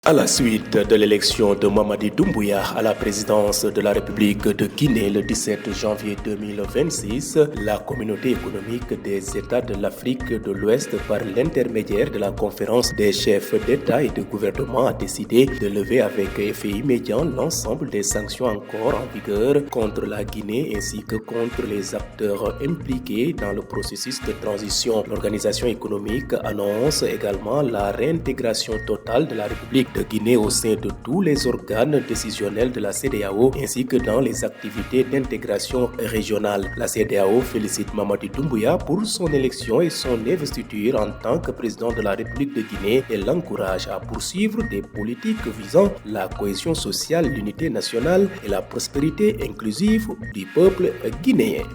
À la suite de l'élection de Mamadi Doumbouya à la présidence de la République de Guinée le 17 janvier 2026, la communauté économique des États de l'Afrique de l'Ouest, par l'intermédiaire de la conférence des chefs d'État et de gouvernement, a décidé de lever avec effet immédiat l'ensemble des sanctions encore en vigueur contre la Guinée ainsi que contre les acteurs impliqués dans le processus de transition. L'organisation économique annonce également la réintégration totale de la République de Guinée au sein de tous les organes décisionnels de la CEDEAO ainsi que dans les activités d'intégration régionale. La CEDEAO félicite Mamadi Doumbouya pour son élection et son investiture en tant que président de la République de Guinée et l'encourage à poursuivre des politiques visant la cohésion sociale, l'unité nationale et la prospérité inclusive du peuple guinéen.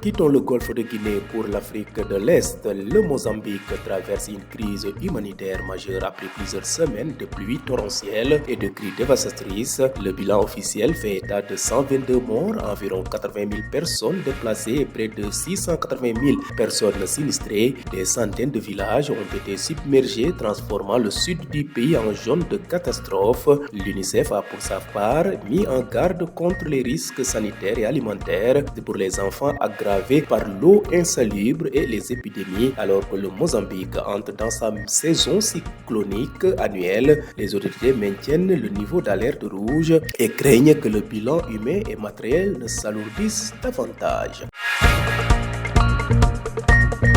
Quittons le golfe de Guinée pour l'Afrique de l'Est. Le Mozambique traverse une crise humanitaire majeure après plusieurs semaines de pluies torrentielles et de crues dévastatrices. Le bilan officiel fait état de 122 morts, environ 80 000 personnes déplacées et près de 680 000 personnes sinistrées. Des centaines de villages ont été submergés, transformant le sud du pays en zone de catastrophe. L'UNICEF a pour sa part mis en garde contre les risques sanitaires et alimentaires pour les enfants aggravés par l'eau insalubre et les épidémies. Alors que le Mozambique entre dans sa saison cyclonique annuelle, les autorités maintiennent le niveau d'alerte rouge et craignent que le bilan humain et matériel ne s'alourdisse davantage.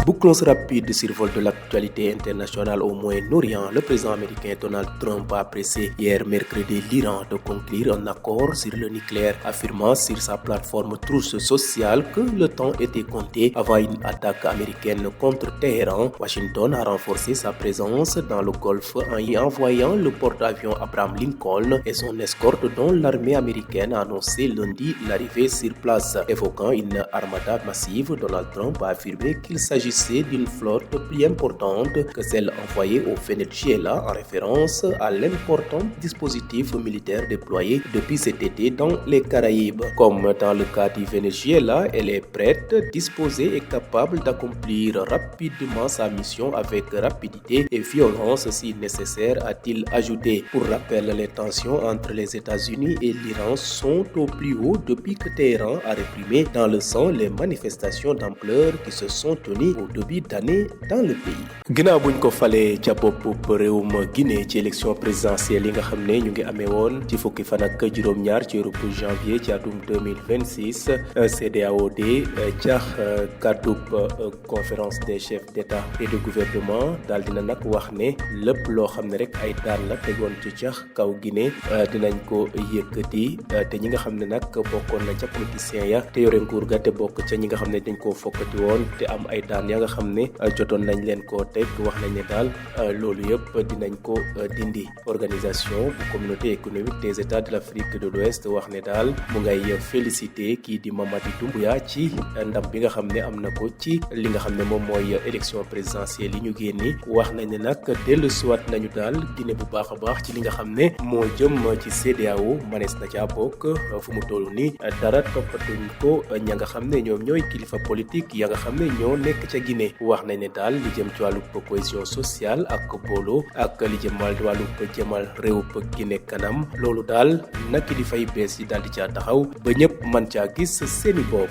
Bouclons rapide survol de l'actualité internationale au Moyen-Orient. Le président américain Donald Trump a pressé hier mercredi l'Iran de conclure un accord sur le nucléaire, affirmant sur sa plateforme Truth Social que le temps était compté avant une attaque américaine contre Téhéran. Washington a renforcé sa présence dans le Golfe en y envoyant le porte-avions Abraham Lincoln et son escorte dont l'armée américaine a annoncé lundi l'arrivée sur place. Évoquant une armada massive, Donald Trump a affirmé qu'il s'agissait d'une flotte plus importante que celle envoyée au Venezuela, en référence à l'important dispositif militaire déployé depuis cet été dans les Caraïbes. Comme dans le cas du Venezuela, elle est prête, disposée et capable d'accomplir rapidement sa mission avec rapidité et violence si nécessaire, a-t-il ajouté. Pour rappel, les tensions entre les États-Unis et l'Iran sont au plus haut depuis que Téhéran a réprimé dans le sang les manifestations d'ampleur qui se sont tenues au début d'année dans le pays. Ginnaaw buñ ko falee ca bopp réewum Guinée ci élection présidentielle yi nga xam ne ñu ngi amee woon ci fukki fan ak juróom-ñaar ci weeru janvier ci atum 2026, CEDEAO cax kàddub conférence des chefs d'État et de gouvernement daal dina nag wax ne lépp loo xam ne rek ay daan la tegoon ci cax kaw Guinée dinañ ko yëkkati te ñi nga xam ne nag bokkoon na ca politiciens ya te yore nguur ga te bokk ca ñi nga xam ne dañ koo fokkati woon te am ay daan ya nga xam ne jotoon nañ leen koo teg wax nañ ne daal loolu yëpp dinañ ko dindi. Organisation bu communauté économique des États de l'Afrique de l'Ouest wax ne daal mu ngay félicité kii di Mamadi Doumbouya ci ndam bi nga xam ne am na ko ci li nga xam ne moom mooy élection présidentielle yi ñu génni. wax nañ ne nag dellusiwaat nañu daal Guinée bu baax a baax ci li nga xam ne moo jëm ci CEDEAO manees na caa bokk fu mu toll ni dara toppatuñ ko ña nga xam ne ñoom ñooy kilifa politique ya nga xam ne ñoo nekk ca Guinée. wax nañ ne daal li jëm ci wàllu cohésion sociale ak booloo ak li jëm wàllu jëmal réew Guinée kanam, loolu daal na kilifa yi bees yi daal di caa taxaw ba ñëpp man caa gis seeni bopp.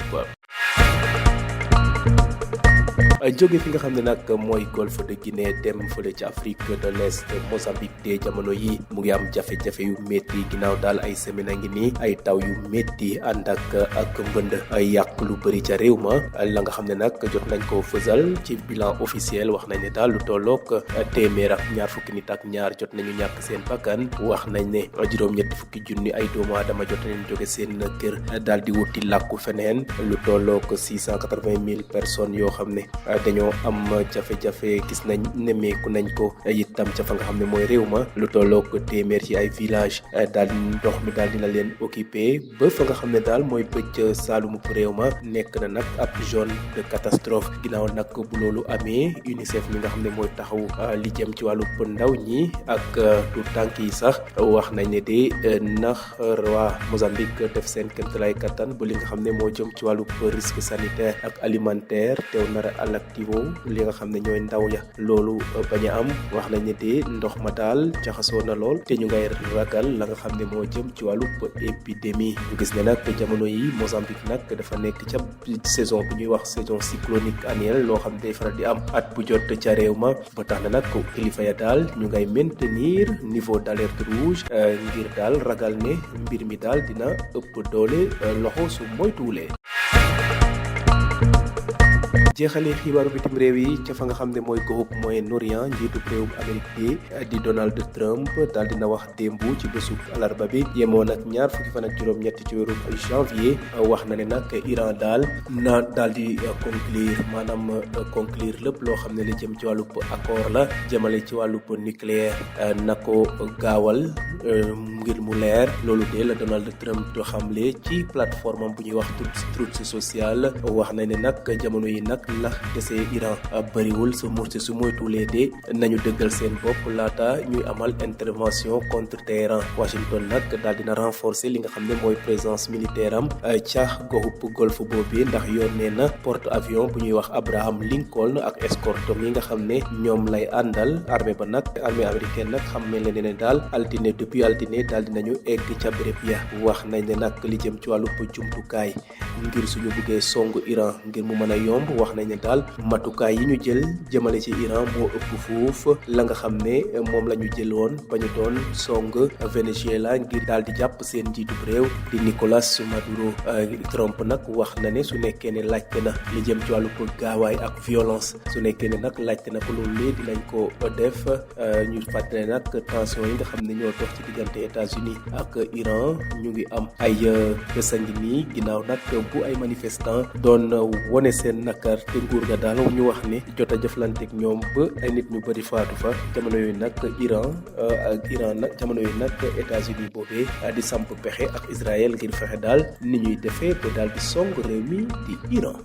jóge fi nga xam ne nag mooy golfe de Guinée dem fële ci Afrique de l'Est, Mozambique de jamono yi mu ngi am jafe-jafe yu métti ginnaaw daal ay semaine a ngi nii ay taw yu métti ànd ak mbënd ay yàq lu bëri ca réew ma. la nga xam ne nag jot nañ ko fësal ci bilan officiel wax nañ ne daal lu tollook téeméer ak ñaar fukki nit ak ñaar jot nañu ñàkk seen bakkan. wax nañ ne juróom-ñetti fukki junni ay doomu aadama jot nañ jóge seen kër daal di wuti làkku feneen. lu tollook 680 000 personnes yoo xam ne dañoo am jafe-jafe gis nañ nemmeeku nañ ko itam ca fa nga xam ne mooy réew ma. lu tollook téeméer ci ay village daal ndox mi daal dina leen occupé ba fa nga xam ne daal mooy bëj saalumu réew ma nekk na nag ab zone de catastrophe. ginnaaw nag bu loolu amee UNICEF mi nga xam ne mooy taxaw li jëm ci wàllu ndaw ñi ak tout tànk yi sax wax nañ ne de nax waa Mozambique def seen kéemtalaay kattan ba li nga xam ne moo jëm ci wàllu risque sanitaire ak alimentaire teew nar a inactivo li nga xam ne ñooy ndaw ya loolu bañ a am wax nañ ne de ndox ma daal jaxasoo na lool te ñu ngay ragal la nga xam ne moo jëm ci wàllu épidémie ñu gis ne nag jamono yi Mozambique nag dafa nekk ca saison bu ñuy wax saison cyclonique annuelle loo xam ne day faral di am at bu jot ca réew ma ba tax na nag kilifa ya daal ñu ngay maintenir niveau d'alerte rouge ngir daal ragal ne mbir mi daal dina ëpp doole loxo su moytuwulee. jeexalee xibaaru bitim réew yi ca fa nga xam ne mooy goxub Moyen-Orient njiitu réewum Amérique bi di Donald Trump daal dina wax démb ci bésub alarba bi yemoon ak ñaar fukki fan ak juróom-ñett ci weeru janvier wax na ne nag Iran daal na daal di conclure lépp loo xam ne li jëm ci wàllub accord la jëmale ci wàllub nucléaire na ko gaawal ngir mu leer loolu de la Donald Trump do xamle ci plateforme am bu ñuy wax Truth Social wax na ne nag jamono yi nag la desee Iran bëriwul su moytuwulee de nañu dëggal seen bopp laata ñuy amal intervention contre Téhéran. Washington nag daal dina renforcer li nga xam ne mooy présence militaire am ca goxub golfe boobu ndax yónnee na porte avion bu ñuy wax Abraham Lincoln ak escorte yi nga xam ne ñoom lay àndal armée ba nag armée américaine nag xam ne ne daal depuis altine daal dinañu egg ca béréb ya wax nañ ne nag li jëm ci wàllu jumtukaay ngir suñu buggee song Iran ngir mu mën a yomb wax nañ ne daal matukaay yi ñu jël jëmale ci Iran moo ëpp fuuf la nga xam ne moom la ñu jëloon ba ñu doon song Venezuela ngir daal di jàpp seen njiitu réew di Nicolas Maduro. Trump nag wax na ne su nekkee ne laajte na li jëm ci wàllu gaawaay ak violence su nekkee ne nag laajte na ko loolu lee dinañ ko def ñu fàttale nag tension yi nga xam ne ñoo dox ci diggante États-Unis ak Iran ñu ngi am ay bés a ngi nii ginnaaw nag bu ay manifestants doon wone seen nakar te nguur ga daal ñu wax ne jot a jëflanteeg ñoom ba ay nit ñu bëri faatu fa jamono yooyu nag Iran nag jamono yooyu nag États-Unis boobee di samp pexe ak Israël ngir fexe daal ni ñuy defee ba daal di song réew mi di Iran.